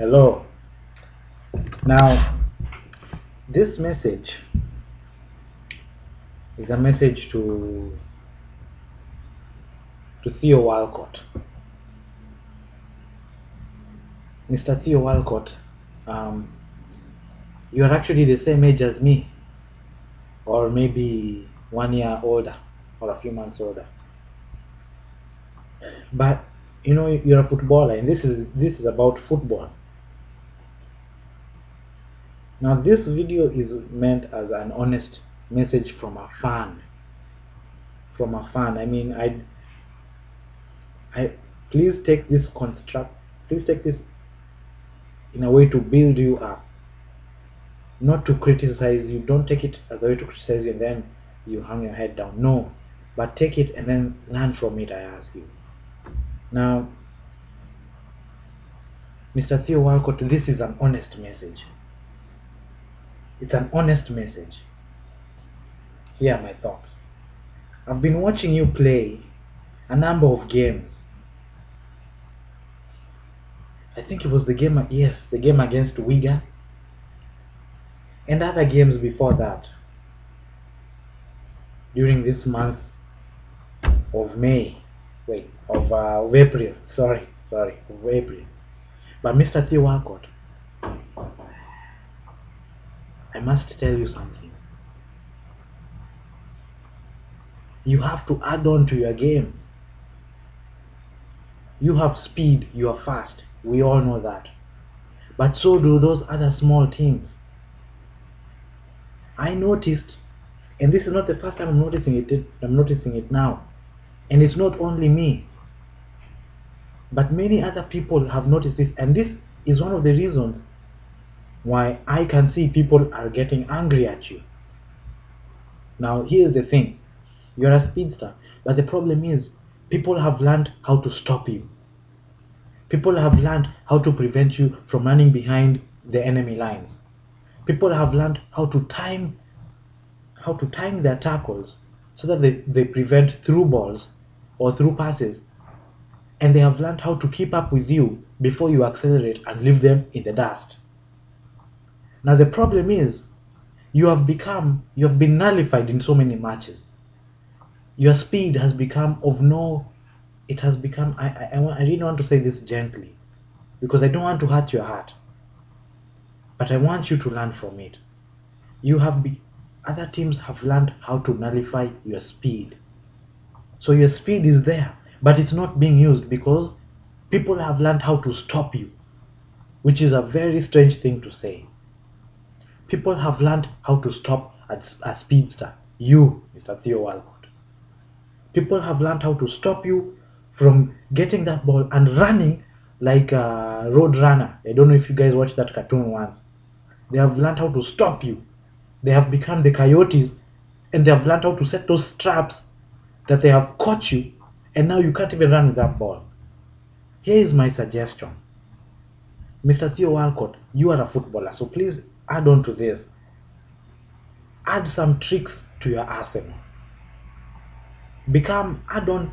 Hello. Now, this message is a message to Theo Walcott. Mr. Theo Walcott, um, you are actually the same age as me, or maybe 1 year older, or a few months older. But you're a footballer, and this is about football. Now, this video is meant as an honest message from a fan. From a fan. I mean, I please take this construct. Please take this in a way to build you up, not to criticize you. Don't take it as a way to criticize you and then you hang your head down. No, but take it and then learn from it, I ask you. Now, Mr. Theo Walcott, this is an honest message. It's an honest message. Here are my thoughts. I've been watching you play a number of games. I think it was the game, yes, the game against Wigan, and other games before that during this month of May. Of April. Sorry, of April. But Mr. Theo Walcott, I must tell you something. You have to add on to your game. You have speed, you are fast. We all know that. But so do those other small teams. I noticed, and this is not the first time I'm noticing it now. And it's not only me, but many other people have noticed this, and this is one of the reasons why I can see people are getting angry at you. Now, here's the thing. You're a speedster, but the problem is people have learned how to stop you. People have learned how to prevent you from running behind the enemy lines. People have learned how to time their tackles so that they prevent through balls or through passes, and they have learned how to keep up with you before you accelerate and leave them in the dust. Now the problem is you have been nullified in so many matches. Your speed has become of no it has become I really want to say this gently because I don't want to hurt your heart, but I want you to learn from it. You have be, Other teams have learned how to nullify your speed. So your speed is there, but it's not being used because people have learned how to stop you, which is a very strange thing to say. People have learned how to stop a speedster, you, Mr. Theo Walcott. People have learned how to stop you from getting that ball and running like a road runner. I don't know if you guys watched that cartoon once. They have learned how to stop you. They have become the coyotes, and they have learned how to set those traps that they have caught you, and now you can't even run with that ball. Here is my suggestion. Mr. Theo Walcott, you are a footballer, so please add on to this. Add some tricks to your arsenal. Add on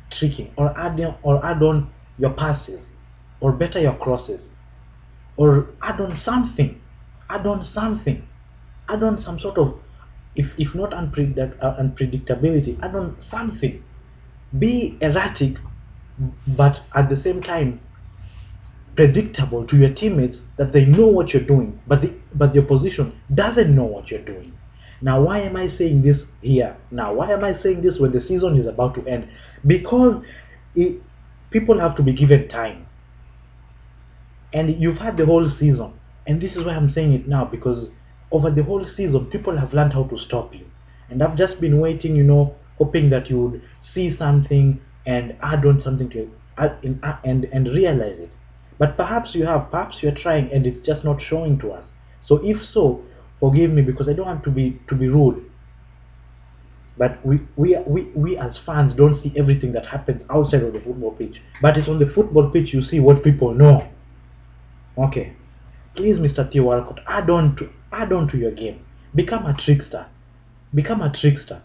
tricking, or add on your passes, or better your crosses, or add on something, add on some sort of, if not unpredictability, add on something. Be erratic, but at the same time predictable to your teammates, that they know what you're doing, but the opposition doesn't know what you're doing. Now, why am I saying this here? Now, why am I saying this when the season is about to end? Because people have to be given time, and you've had the whole season, and this is why I'm saying it now, because over the whole season people have learned how to stop you, and I've just been waiting, hoping that you would see something and add on something to it, and realize it. But perhaps you're trying and it's just not showing to us. So if so, forgive me, because I don't want to be rude, but we as fans don't see everything that happens outside of the football pitch, but it's on the football pitch you see what people know. Okay, please, Mr. Theo Walcott, add on to your game. Become a trickster. Become a trickster.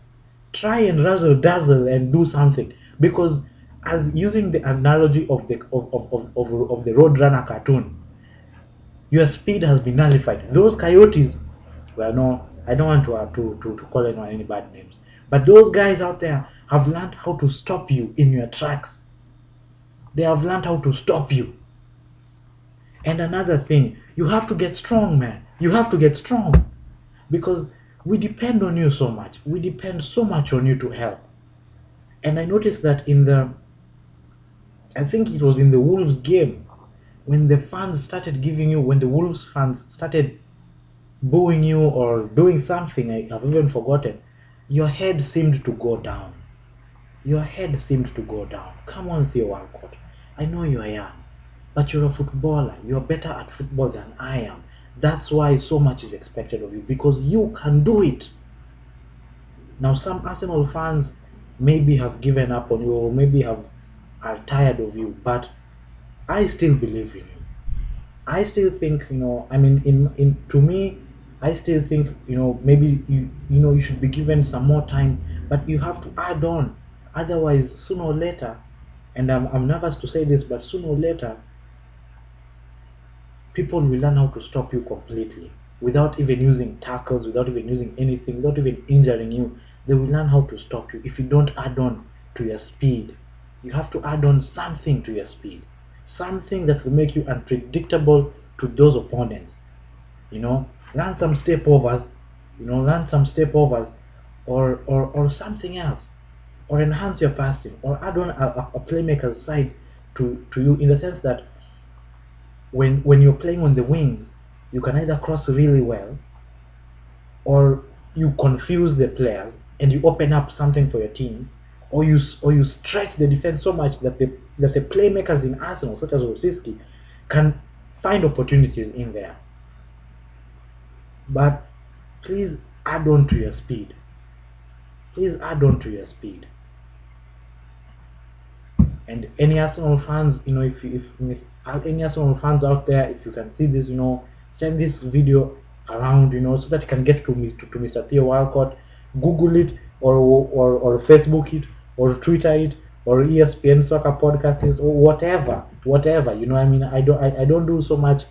Try and razzle dazzle and do something. Because, as using the analogy of the Roadrunner cartoon, Your speed has been nullified. Those coyotes, well, no, I don't want to call anyone any bad names, but those guys out there have learned how to stop you in your tracks. They have learned how to stop you. And another thing, you have to get strong, man. You have to get strong because we depend on you so much. We depend so much on you to help. And I noticed that I think it was in the Wolves game, when the fans started giving you, when the Wolves fans started booing you or doing something, I've even forgotten, your head seemed to go down. Your head seemed to go down. Come on, Theo Walcott. I know you are young, but you're a footballer. You're better at football than I am. That's why so much is expected of you, because you can do it. Now, some Arsenal fans maybe have given up on you, or maybe are tired of you, but I still believe in you. I still think, I mean, in to me, I still think, maybe you should be given some more time, but you have to add on. Otherwise, sooner or later, and I'm nervous to say this, but sooner or later, people will learn how to stop you completely without even using tackles, without even using anything, without even injuring you. They will learn how to stop you if you don't add on to your speed. You have to add on something to your speed, something that will make you unpredictable to those opponents. Learn some step overs, learn some step overs, or something else, or enhance your passing, or add on a playmaker's side to you, in the sense that when you're playing on the wings, you can either cross really well, or you confuse the players and you open up something for your team, or you stretch the defense so much that the playmakers in Arsenal, such as Rosiski, can find opportunities in there. But please add on to your speed. Please add on to your speed. And any Arsenal fans, if any Arsenal fans out there, if you can see this, send this video around, so that you can get to Mr. Theo Walcott. Google it, or Facebook it, or Twitter it, or ESPN Soccer Podcast is, or whatever. I mean, I don't do so much,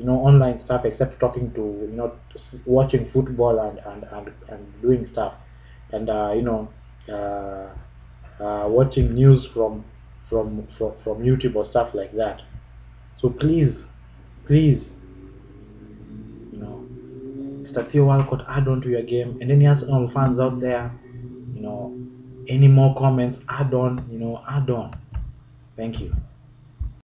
online stuff, except talking to, watching football and doing stuff, and watching news from YouTube or stuff like that. So please, Mr. Theo Walcott, add on to your game, and any Arsenal fans out there, you know, any more comments, add on. Thank you.